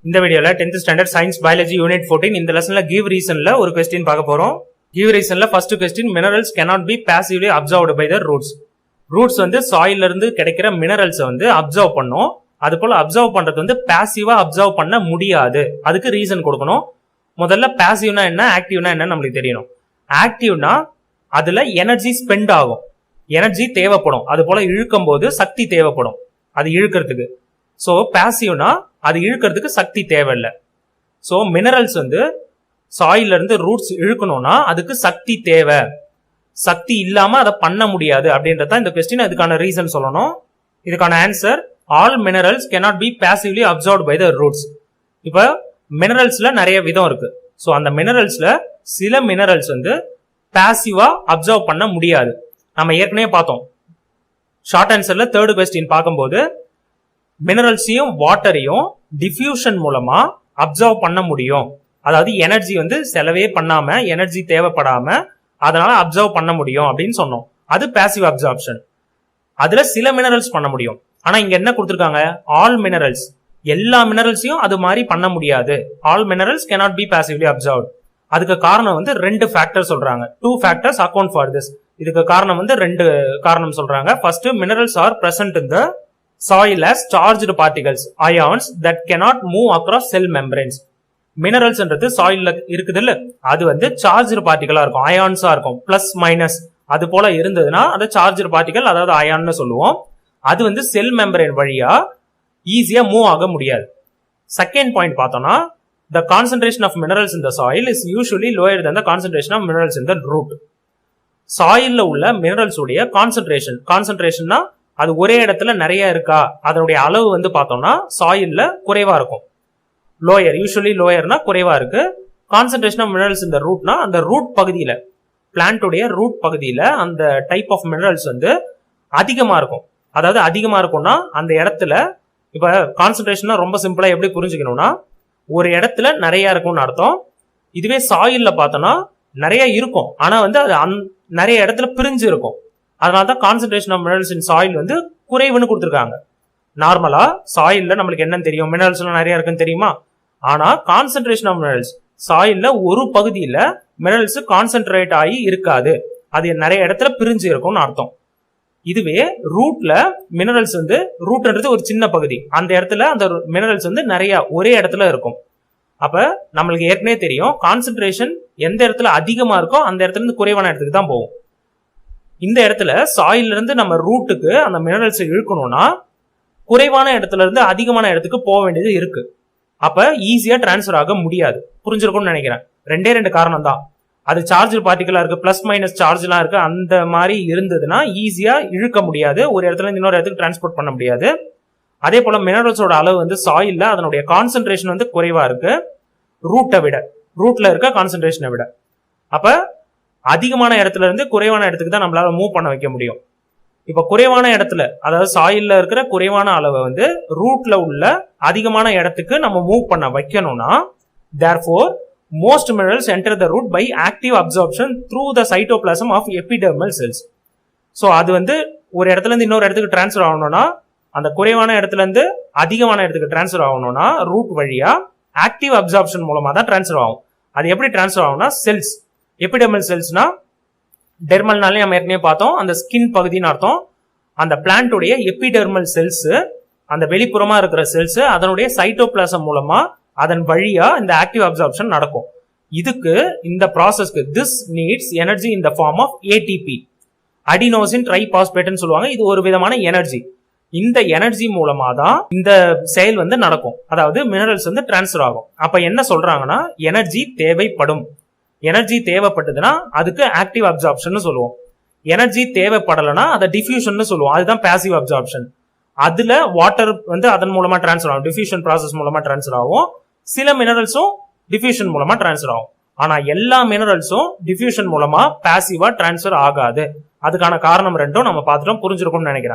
இந்த வீடியோல 10th standard science biology unit 14 இந்த லெசன்ல கிவ் ரீசன்ல ஒரு क्वेश्चन பார்க்க போறோம். கிவ் ரீசன்ல first question minerals cannot be passively absorbed by the roots. Roots வந்து சாயில்ல இருந்து கிடைக்கிற மினரல்ஸ் வந்து அப்சர்வ் பண்ணும். அது போல அப்சர்வ் பண்றது வந்து பாசிவா அப்சர்வ் பண்ண முடியாது. அதுக்கு ரீசன் கொடுக்கணும். முதல்ல பாசிவ்னா என்ன, ஆக்டிவ்னா என்ன நமக்கு தெரியணும். ஆக்டிவ்னா அதுல எனர்ஜி ஸ்பெண்ட் ஆகும், எனர்ஜி தேவைப்படும். அது போல இழுக்கும் போது சக்தி தேவைப்படும் அது இழுக்கிறதுக்கு. சோ பாசிவ்னா அது இழுக்கிறதுக்கு சக்தி தேவையில்லை. சோ மினரல்ஸ் வந்து சாயில்ல இருந்து ரூட்ஸ் இழுக்கணும்னா அதுக்கு சக்தி தேவை. சக்தி இல்லாம அதை பண்ண முடியாது அப்படின்றத இந்த क्वेश्चन அதுக்கான ரீசன் சொல்லணும். இதுக்கான answer all minerals cannot be passively absorbed by the roots. இப்ப மினரல்ஸ்ல நிறைய விதம் இருக்கு. சோ அந்த மினரல்ஸ்ல சில மினரல்ஸ் வந்து பாசிவா அப்சர்வ் பண்ண முடியாது. நம்ம ஏற்கனவே பார்த்தோம். ஷார்ட் ஆன்சர்ல தேர்ட் क्वेश्चन பார்க்கும்போது மினரல்ஸையும் வாட்டரையும் டிஃப்யூஷன் மூலமா அப்சர்வ் பண்ண முடியும். அதாவது எனர்ஜி வந்து செலவே பண்ணாம, எனர்ஜி தேவைப்படாம அதனால அப்சர்வ் பண்ண முடியும் அப்படின்னு சொன்னோம். அது பாசிவ் அப்சர்ப்ஷன். அதுல சில மினரல்ஸ் பண்ண முடியும். ஆனா இங்க என்ன கொடுத்திருக்காங்க, ஆல் மினரல்ஸ், எல்லா மினரல்ஸையும் அது மாதிரி பண்ண முடியாது. All minerals cannot be passively absorbed. அதுக்கு காரணம் வந்து ரெண்டு ஃபேக்டர் சொல்றாங்க. 2 factors account for this. இதுக்கு காரணம் வந்து ரெண்டு காரணம் சொல்றாங்க. First, minerals R present in the soil as charged particles, ions that cannot move across cell membranes. Minerals என்றது சாயில்ல இருக்குது இல்ல, அது வந்து சார்ஜ்டு பார்ட்டிகளா இருக்கும், அயான்ஸா இருக்கும், பிளஸ் மைனஸ் அது போல இருந்ததுன்னா அது சார்ஜ்டு பார்ட்டிகல், அதாவது அயான்னு சொல்லுவோம். அது வந்து செல் மெம்பரேன் வழியா ஈஸியா மூவ் ஆக முடியாது. செகண்ட் பாயிண்ட் பார்த்தோம்னா, the concentration of minerals in the soil is usually lower than the concentration of minerals in the root. சாயில்ல உள்ள மினரல்ஸ் உடைய கான்சென்ட்ரேஷன்னா அது ஒரே இடத்துல நிறைய இருக்கா, அதனுடைய அளவு வந்து பார்த்தோம்னா சாயில்ல குறைவா இருக்கும். லோயர், யூஸ்வலி லோயர்னா குறைவா இருக்கு. கான்சென்ட்ரேஷன் ஆஃப் மினரல்ஸ் இந்த ரூட்னா அந்த ரூட் பகுதியில, பிளான்டோடைய ரூட் பகுதியில அந்த டைப் ஆஃப் மினரல்ஸ் வந்து அதிகமா இருக்கும். அதாவது அதிகமா இருக்கும்னா அந்த இடத்துல, இப்ப கான்சென்ட்ரேஷன் ரொம்ப சிம்பிளா எப்படி புரிஞ்சுக்கணும்னா, ஒரு இடத்துல நிறைய இருக்கும்னு அர்த்தம். இதுவே சாயில்ல பார்த்தோம்னா நிறைய இருக்கும், ஆனா வந்து அது நிறைய இடத்துல பிரிஞ்சு இருக்கும். அதனாலதான் concentration of minerals in soil வந்து குறைவுன்னு கொடுத்துருக்காங்க. நார்மலா சாயில்ல நம்மளுக்கு என்னன்னு தெரியும், மினரல்ஸ் எல்லாம் நிறைய இருக்குன்னு தெரியுமா. ஆனா கான்சென்ட்ரேஷன் ஆஃப் மினரல்ஸ் சாயில்ல ஒரு பகுதியில மினரல்ஸ் கான்சென்ட்ரேட் ஆகி இருக்காது, அது நிறைய இடத்துல பிரிஞ்சு இருக்கும்னு அர்த்தம். இதுவே ரூட்ல மினரல்ஸ் வந்து, ரூட்ன்றது ஒரு சின்ன பகுதி, அந்த இடத்துல அந்த மினரல்ஸ் வந்து நிறைய ஒரே இடத்துல இருக்கும். அப்ப நம்மளுக்கு ஏற்கனவே தெரியும், கான்சென்ட்ரேஷன் எந்த இடத்துல அதிகமா இருக்கோ அந்த இடத்துல இருந்து குறைவான இடத்துக்கு தான் போகும். இந்த இடத்துல சாயில்ல இருந்து நம்ம ரூட்டுக்கு அந்த மினரல்ஸ் இழுக்கணும்னா குறைவான இடத்துல இருந்து அதிகமான இடத்துக்கு போக வேண்டியது இருக்கு. அப்ப ஈஸியா டிரான்ஸ்பர் ஆக முடியாது. புரிஞ்சிருக்கும்னு நினைக்கிறேன். ரெண்டு காரணம் தான். அது சார்ஜ் பார்ட்டிகளா இருக்கு, பிளஸ் மைனஸ் சார்ஜ் எல்லாம் இருக்கு, அந்த மாதிரி இருந்ததுன்னா ஈஸியா இழுக்க முடியாது, ஒரு இடத்துல இருந்து இன்னொரு இடத்துக்கு டிரான்ஸ்போர்ட் பண்ண முடியாது. அதே போல மினரல்ஸோட அளவு வந்து சாயில்ல அதனுடைய கான்சென்ட்ரேஷன் வந்து குறைவா இருக்கு ரூட்டை விட, ரூட்ல இருக்க கான்சென்ட்ரேஷனை விட. அப்ப அதிகமான இடத்துல இருந்து குறைவான இடத்துக்கு தான் நம்மளால மூவ் பண்ண வைக்க முடியும். இப்ப குறைவான இடத்துல, அதாவது சாயில்ல இருக்கிற குறைவான அளவை வந்து ரூட்ல உள்ள அதிகமான இடத்துக்கு நம்ம மூவ் பண்ண வைக்கணும்னா, therefore most minerals enter the root by active absorption through the cytoplasm of epidermal cells. So அது வந்து ஒரு இடத்துல இருந்து இன்னொரு இடத்துக்கு டிரான்ஸ்ஃபர் ஆகணும்னா, அந்த குறைவான இடத்துல இருந்து அதிகமான இடத்துக்கு டிரான்ஸ்ஃபர் ஆகணும்னா ரூட் வழியா ஆக்டிவ் அப்சார்ப்ஷன் மூலமா தான் டிரான்ஸ்ஃபர் ஆகும். அது எப்படி டிரான்ஸ்ஃபர் ஆகும்னா, செல்ஸ், எபிடெர்மல் செல்ஸ்னா, டெர்மல்னாலே நம்ம ஏற்கனவே பார்த்தோம், அந்த ஸ்கின் பகுதின்னு அர்த்தம். அந்த பிளான்டோடைய எபிடெர்மல் செல்ஸ், அந்த வெளிப்புறமா இருக்கிற செல்ஸ், அதனுடைய சைட்டோபிளாசம் மூலமா அதன் வழியா இந்த ஆக்டிவ் அப்சார்ப்ஷன் நடக்கும். இதுக்கு, இந்த ப்ராசஸ்க்கு, this needs energy in the form of ATP, adenosine ட்ரைபாஸ்பேட்னு சொல்லுவாங்க. இது ஒரு விதமான எனர்ஜி. இந்த எனர்ஜி மூலமா தான் இந்த செயல் வந்து நடக்கும், அதாவது மினரல்ஸ் வந்து டிரான்ஸ்ஃபர் ஆகும். அப்ப என்ன சொல்றாங்கன்னா, எனர்ஜி தேவைப்படும். எனர்ஜி தேவைப்பட்டதுன்னா அதுக்கு ஆக்டிவ் அப்சார்ப்ஷன் சொல்லுவோம். எனர்ஜி தேவைப்படலைன்னா அதை டிஃப்யூஷன் சொல்லுவோம், அதுதான் பாசிவ் அப்சார்ப்ஷன். அதுல வாட்டர் வந்து அதன் மூலமா டிரான்ஸ்ஃபர் ஆகும், டிஃப்யூஷன் ப்ராசஸ் மூலமா டிரான்ஸ்ஃபர் ஆகும். சில மினரல்ஸும் டிஃப்யூஷன் மூலமா டிரான்ஸ்ஃபர் ஆகும். ஆனா எல்லா மினரல்ஸும் டிஃப்யூஷன் மூலமா பாசிவா டிரான்ஸ்ஃபர் ஆகாது. அதுக்கான காரணம் ரெண்டும் நம்ம பார்த்துட்டோம், புரிஞ்சிருக்கும்னு நினைக்கிறேன்.